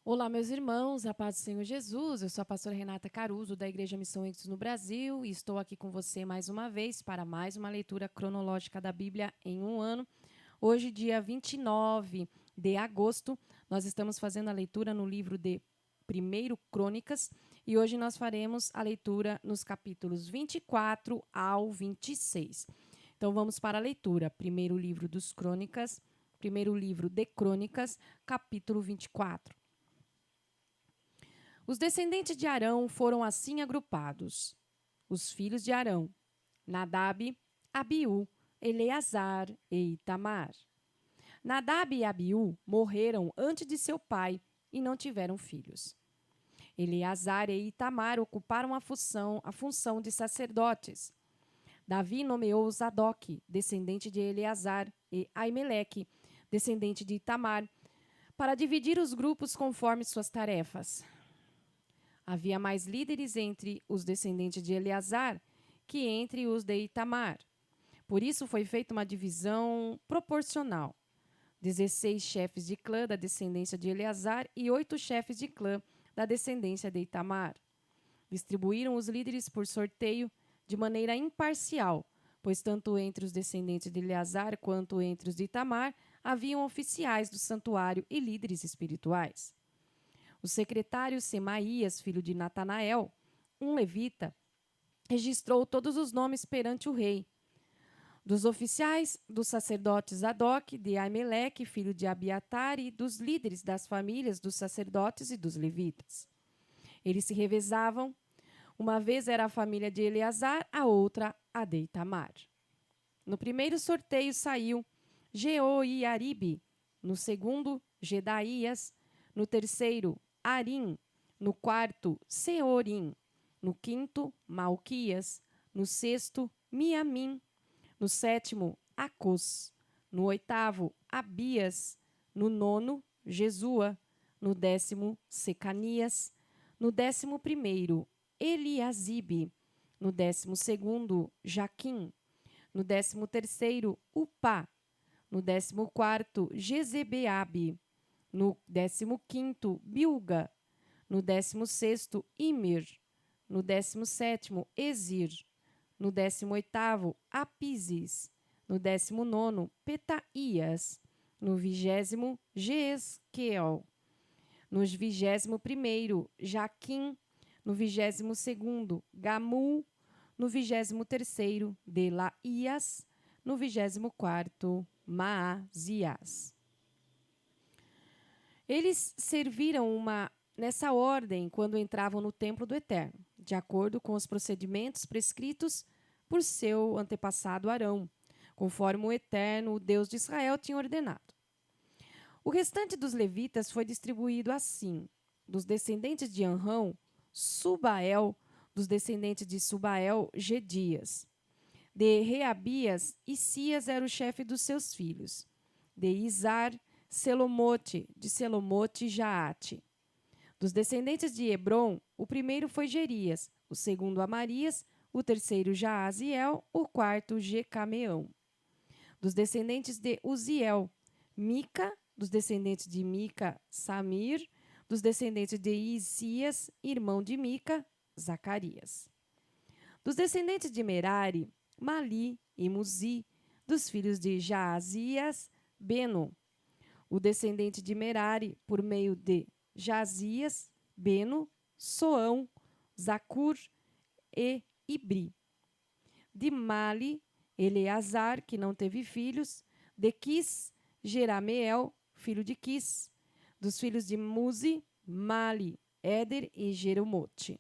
Olá, meus irmãos, a paz do Senhor Jesus. Eu sou a pastora Renata Caruso, da Igreja Missão Êxodo no Brasil, e estou aqui com você mais uma vez para mais uma leitura cronológica da Bíblia em um ano. Hoje, dia 29 de agosto, nós estamos fazendo a leitura no livro de 1 Crônicas, e hoje nós faremos a leitura nos capítulos 24 ao 26. Então vamos para a leitura. Primeiro livro dos Crônicas, primeiro livro de Crônicas, capítulo 24. Os descendentes de Arão foram assim agrupados: os filhos de Arão, Nadab, Abiú, Eleazar e Itamar. Nadab e Abiú morreram antes de seu pai e não tiveram filhos. Eleazar e Itamar ocuparam a função de sacerdotes. Davi nomeou Zadok, descendente de Eleazar, e Aimeleque, descendente de Itamar, para dividir os grupos conforme suas tarefas. Havia mais líderes entre os descendentes de Eleazar que entre os de Itamar. Por isso foi feita uma divisão proporcional. 16 chefes de clã da descendência de Eleazar e 8 chefes de clã da descendência de Itamar. Distribuíram os líderes por sorteio de maneira imparcial, pois tanto entre os descendentes de Eleazar quanto entre os de Itamar haviam oficiais do santuário e líderes espirituais. O secretário Semaías, filho de Natanael, um levita, registrou todos os nomes perante o rei. Dos oficiais, dos sacerdotes Zadok, de Aimeleque, filho de Abiatar, e dos líderes das famílias dos sacerdotes e dos levitas. Eles se revezavam. Uma vez era a família de Eleazar, a outra a de Itamar. No primeiro sorteio saiu Jeoiaribe, no segundo, Gedaías, no terceiro, Arim, no quarto, Seorim, no quinto, Malquias, no sexto, Miamim, no sétimo, Acos, no oitavo, Abias, no nono, Jesua, no décimo, Secanias, no 11º, Eliasibe, no 12º, Jaquim, no 13º, Upá, no 14º, Jezebeabe, no 15º, Bilga, no 16º, Imer, no 17º, Ezir, no 18º, Apises, no 19º, Petaías, no 20º, Jeesqueel, no 21º, Jaquim, no 22º, Gamul, no 23º, Delaías, no 24º, Maazias. Eles serviram nessa ordem quando entravam no templo do Eterno, de acordo com os procedimentos prescritos por seu antepassado Arão, conforme o Eterno, o Deus de Israel, tinha ordenado. O restante dos levitas foi distribuído assim: dos descendentes de Anrão, Subael; dos descendentes de Subael, Gedias; de Reabias, Isias era o chefe dos seus filhos; de Izar, Selomote; de Selomote, Jaate. Dos descendentes de Hebron, o primeiro foi Gerias, o segundo Amarias, o terceiro Jaaziel, o quarto Jecameão. Dos descendentes de Uziel, Mica; dos descendentes de Mica, Samir; dos descendentes de Isias, irmão de Mica, Zacarias. Dos descendentes de Merari, Mali e Muzi; dos filhos de Jaazias, Beno. O descendente de Merari, por meio de Jazias, Beno, Soão, Zacur e Ibri. De Mali, Eleazar, que não teve filhos; de Quis, Jerameel, filho de Quis; dos filhos de Muzi, Mali, Éder e Jeremote.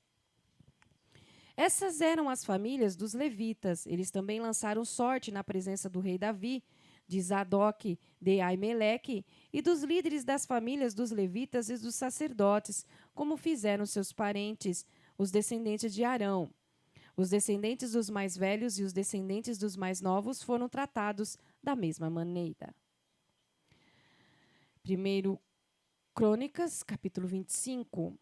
Essas eram as famílias dos levitas. Eles também lançaram sorte na presença do rei Davi, de Zadok, de Aimeleque, e dos líderes das famílias dos levitas e dos sacerdotes, como fizeram seus parentes, os descendentes de Arão. Os descendentes dos mais velhos e os descendentes dos mais novos foram tratados da mesma maneira. 1 Crônicas, capítulo 25.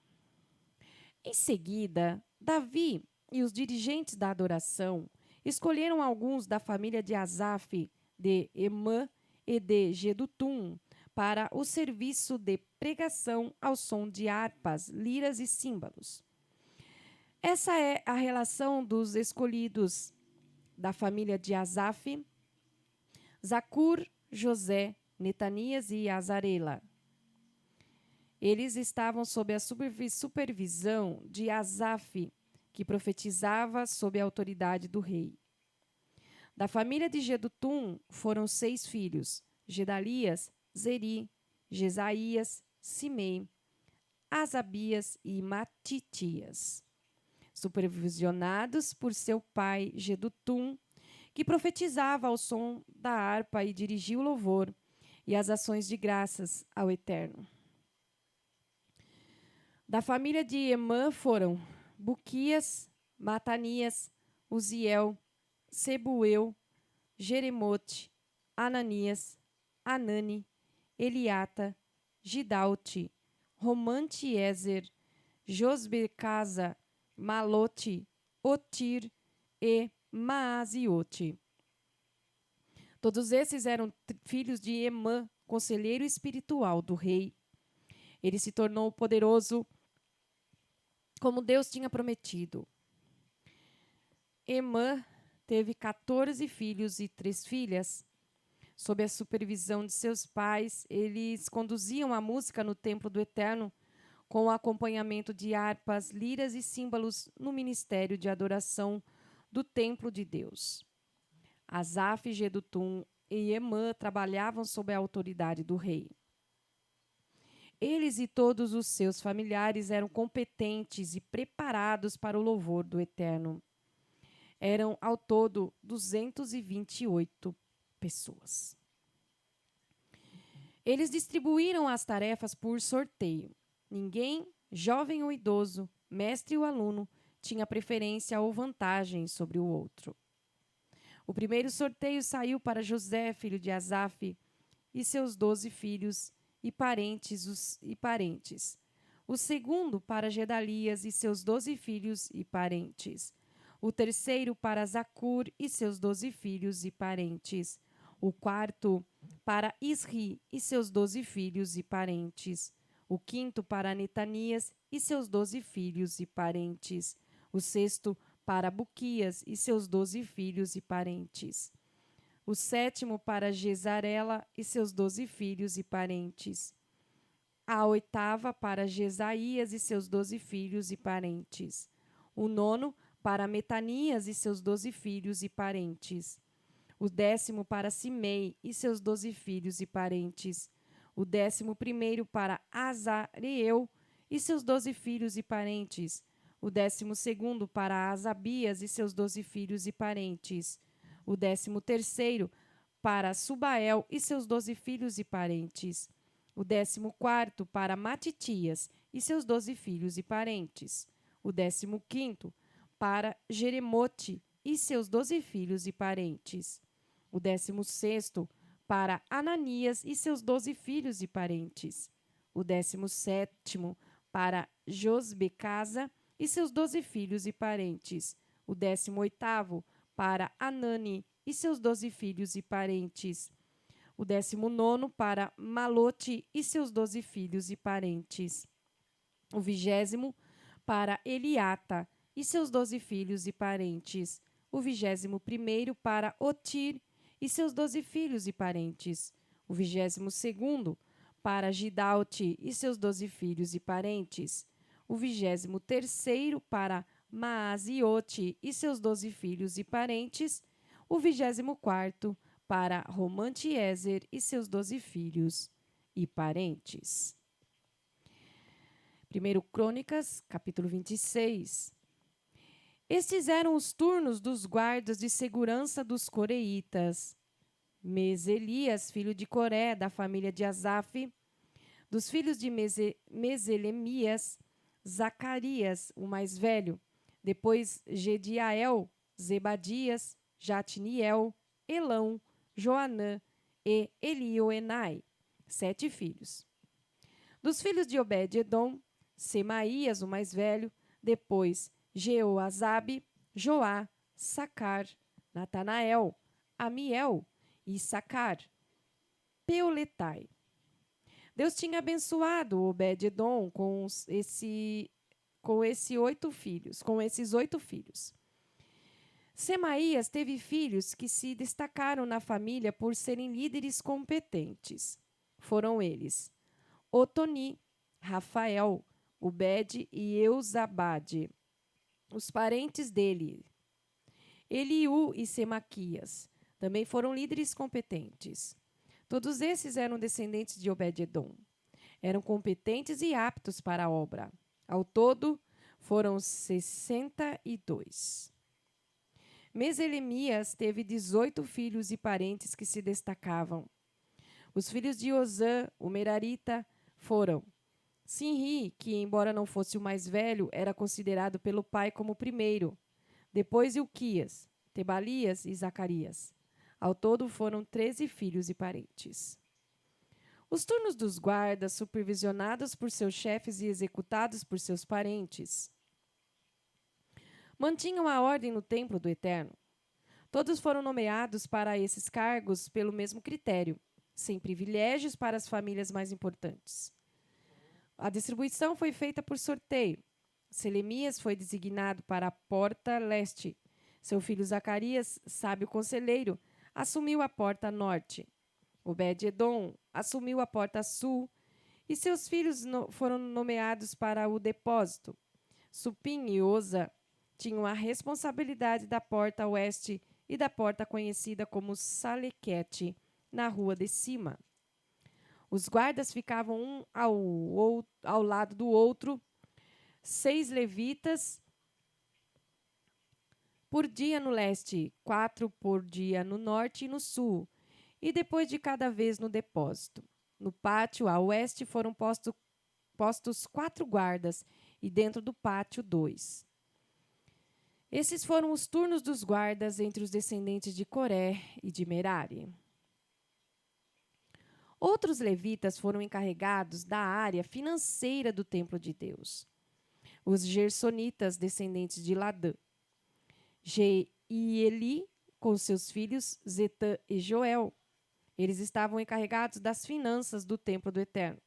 Em seguida, Davi e os dirigentes da adoração escolheram alguns da família de Asaf, de Emã e de Gedutum, para o serviço de pregação ao som de harpas, liras e símbolos. Essa é a relação dos escolhidos da família de Asaf: Zacur, José, Netanias e Azarela. Eles estavam sob a supervisão de Asaf, que profetizava sob a autoridade do rei. Da família de Jedutum foram 6 filhos: Gedalias, Zeri, Jesaías, Simei, Asabias e Matitias, supervisionados por seu pai Jedutum, que profetizava ao som da harpa e dirigia o louvor e as ações de graças ao Eterno. Da família de Emã foram Buquias, Matanias, Uziel, Sebuel, Jeremote, Ananias, Anani, Eliata, Gidalte, Romantiezer, Josbecasa, Malote, Otir e Maaziote. Todos esses eram filhos de Emã, conselheiro espiritual do rei. Ele se tornou poderoso como Deus tinha prometido. Emã teve 14 filhos e 3 filhas. Sob a supervisão de seus pais, eles conduziam a música no templo do Eterno, com o acompanhamento de harpas, liras e símbolos no ministério de adoração do templo de Deus. Asaf, Jedutum e Emã trabalhavam sob a autoridade do rei. Eles e todos os seus familiares eram competentes e preparados para o louvor do Eterno. Eram, ao todo, 228 pessoas. Eles distribuíram as tarefas por sorteio. Ninguém, jovem ou idoso, mestre ou aluno, tinha preferência ou vantagem sobre o outro. O primeiro sorteio saiu para José, filho de Asaf, e seus 12 filhos e parentes. O segundo para Gedalias e seus 12 filhos e parentes. O terceiro para Zacur e seus 12 filhos e parentes. O quarto para Isri e seus 12 filhos e parentes. O quinto para Netanias e seus 12 filhos e parentes. O sexto para Buquias e seus 12 filhos e parentes. O sétimo para Gesarela e seus 12 filhos e parentes. A oitava para Jesaías e seus 12 filhos e parentes. O nono para Metanias e seus 12 filhos e parentes. O 10º para Simei e seus 12 filhos e parentes. O 11º para Azareel e seus 12 filhos e parentes. O 12º para Asabias e seus 12 filhos e parentes. O 13º para Subael e seus 12 filhos e parentes. O 14º para Matitias e seus 12 filhos e parentes. O 15º para Jeremote e seus 12 filhos e parentes. O 16º para Ananias e seus 12 filhos e parentes. O 17º para Josbecasa e seus 12 filhos e parentes. O 18º para Anani e seus 12 filhos e parentes. O 19º para Malote e seus 12 filhos e parentes. O 20º para Eliata e seus 12 filhos e parentes. O 21º para Otir e seus 12 filhos e parentes. O 22º para Gidalte e seus 12 filhos e parentes. O 23º para Maaziote e seus 12 filhos e parentes. O 24º para Romantiezer e seus 12 filhos e parentes. 1 Crônicas, capítulo 26. Estes eram os turnos dos guardas de segurança dos coreitas. Meselias, filho de Coré, da família de Asaf, dos filhos de Meselemias, Zacarias, o mais velho, depois Gediael, Zebadias, Jatniel, Elão, Joanã e Elioenai, 7 filhos. Dos filhos de Obed-edom, Semaías, o mais velho, depois Jeoazabe, Joá, Sacar, Natanael, Amiel e Sacar, Peuletai. Deus tinha abençoado Obed-edom com esses 8 filhos. Semaías teve filhos que se destacaram na família por serem líderes competentes. Foram eles: Otoni, Rafael, Obed e Eusabade. Os parentes dele, Eliú e Semaquias, também foram líderes competentes. Todos esses eram descendentes de Obed-edom. Eram competentes e aptos para a obra. Ao todo, foram 62. Meselemias teve 18 filhos e parentes que se destacavam. Os filhos de Osã, o Merarita, foram Sinri, que, embora não fosse o mais velho, era considerado pelo pai como o primeiro. Depois Ilquias, Tebalias e Zacarias. Ao todo foram 13 filhos e parentes. Os turnos dos guardas, supervisionados por seus chefes e executados por seus parentes, mantinham a ordem no templo do Eterno. Todos foram nomeados para esses cargos pelo mesmo critério, sem privilégios para as famílias mais importantes. A distribuição foi feita por sorteio. Selemias foi designado para a porta leste. Seu filho Zacarias, sábio conselheiro, assumiu a porta norte. Obed-edom assumiu a porta sul, e seus filhos foram nomeados para o depósito. Supim e Oza tinham a responsabilidade da porta oeste e da porta conhecida como Salequete, na rua de cima. Os guardas ficavam um ao lado do outro, 6 levitas por dia no leste, 4 por dia no norte e no sul, e depois de cada vez no depósito. No pátio, a oeste, foram postos 4 guardas, e dentro do pátio, 2. Esses foram os turnos dos guardas entre os descendentes de Coré e de Merari. Outros levitas foram encarregados da área financeira do templo de Deus. Os gersonitas, descendentes de Ladã. Jeeli, com seus filhos Zetã e Joel. Eles estavam encarregados das finanças do templo do Eterno.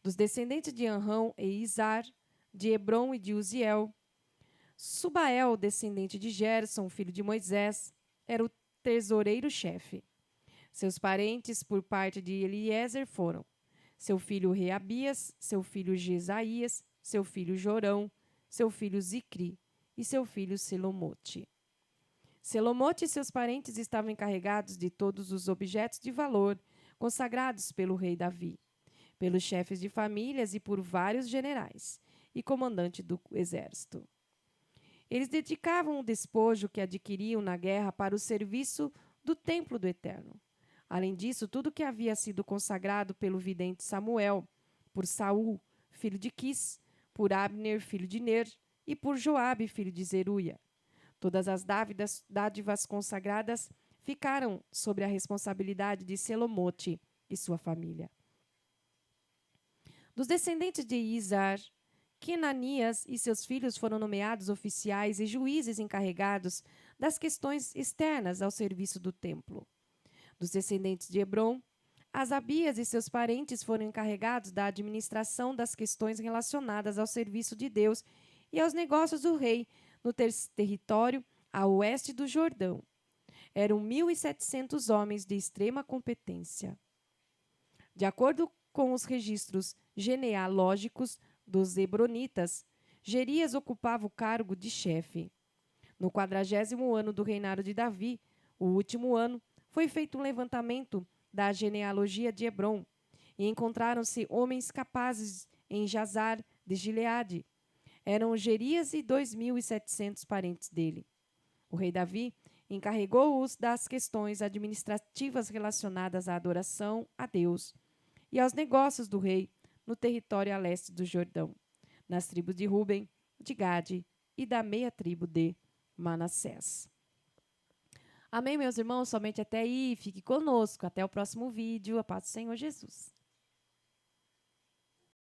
Dos descendentes de Anrão e Izar, de Hebron e de Uziel. Subael, descendente de Gerson, filho de Moisés, era o tesoureiro-chefe. Seus parentes, por parte de Eliezer, foram seu filho Reabias, seu filho Jesaías, seu filho Jorão, seu filho Zicri e seu filho Selomote. Selomote e seus parentes estavam encarregados de todos os objetos de valor consagrados pelo rei Davi, pelos chefes de famílias e por vários generais e comandante do exército. Eles dedicavam o despojo que adquiriam na guerra para o serviço do templo do Eterno. Além disso, tudo que havia sido consagrado pelo vidente Samuel, por Saul, filho de Quis, por Abner, filho de Ner, e por Joabe, filho de Zeruia. Todas as dádivas consagradas ficaram sobre a responsabilidade de Selomote e sua família. Dos descendentes de Izar, Kenanias e seus filhos foram nomeados oficiais e juízes encarregados das questões externas ao serviço do templo. Dos descendentes de Hebron, Asabias e seus parentes foram encarregados da administração das questões relacionadas ao serviço de Deus e aos negócios do rei no território a oeste do Jordão. Eram 1.700 homens de extrema competência. De acordo com os registros genealógicos dos Hebronitas, Gerias ocupava o cargo de chefe. No 40º ano do reinado de Davi, o último ano, foi feito um levantamento da genealogia de Hebron, e encontraram-se homens capazes em Jazar de Gileade. Eram Gerias e 2.700 parentes dele. O rei Davi encarregou-os das questões administrativas relacionadas à adoração a Deus e aos negócios do rei no território a leste do Jordão, nas tribos de Ruben, de Gade e da meia tribo de Manassés. Amém, meus irmãos? Somente até aí. Fique conosco. Até o próximo vídeo. A paz do Senhor Jesus.